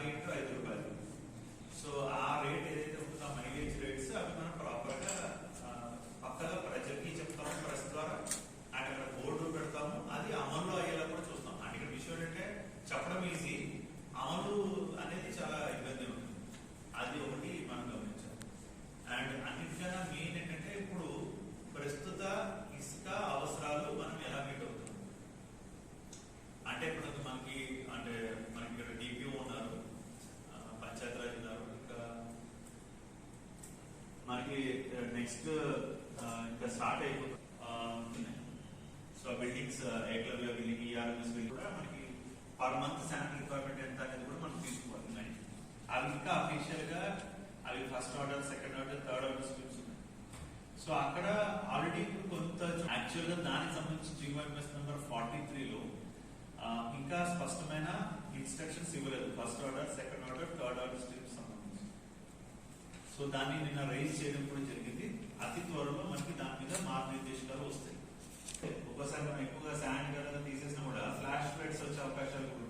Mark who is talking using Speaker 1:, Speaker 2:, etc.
Speaker 1: Into ₹5. So ఆ rate ఏదైతే ఉంటుందో ఆ మైలేజ్ రేట్స్ అవి మనం ప్రాపర్ గా పక్కగా ప్రజలకి చెప్తాము ప్రెస్ ద్వారా. అండ్ అక్కడ బోర్డు పెడతాము, అది అమల్లో అయ్యేలా కూడా చూస్తాం. అండ్ ఇక్కడ విషయం ఏంటంటే చెప్పడం ఈజీ, అమలు అనేది చాలా ఇబ్బంది ఉంటుంది. అది ఒకటి మనం గమనించాలి. అండ్ అన్నిటికన్నా మెయిన్ ఏంటంటే ఇప్పుడు ప్రస్తుత ఇసుక అవసరాలు మనం ఎలా మీట్ అవుతాం అంటే ఇప్పుడు మనకి ఇక్కడ డిపిఓ ఉన్నారు, పంచాయతీరాజ్ ఉన్నారు, ఇంకా మనకి నెక్స్ట్ ఇంకా స్టార్ట్ అయిపోతుంది. So buildings Ekalavya building, ERMS building కూడా మనకి పర్ మంత్ శానిటరీ రిక్వైర్మెంట్ ఎంత అనేది కూడా మనం తీసుకోవాలి. అవి ఇంకా అఫీషియల్ గా అవి first order, second order, third order schemes ఉన్నాయి. సో అక్కడ ఆల్రెడీ కొంత యాక్చువల్ గా దానికి సంబంధించి జీవోఎంఎస్ నెంబర్ 43లో ఇంకా స్పష్టమైన ఇన్స్ట్రక్షన్స్ ఇవ్వలేదు first order, second order, third order schemes సంబంధించి. సో దాన్ని నిన్న రైజ్ చేయడం కూడా జరిగింది. అతి త్వరలో మనకి దాని మీద మార్గనిర్దేశకాలు వస్తాయి. ఒక్కోసారి మనం ఎక్కువగా శాండ్ తీసేసినా కూడా ఫ్లాష్ ఫ్లడ్స్ వచ్చే అవకాశాలు కూడా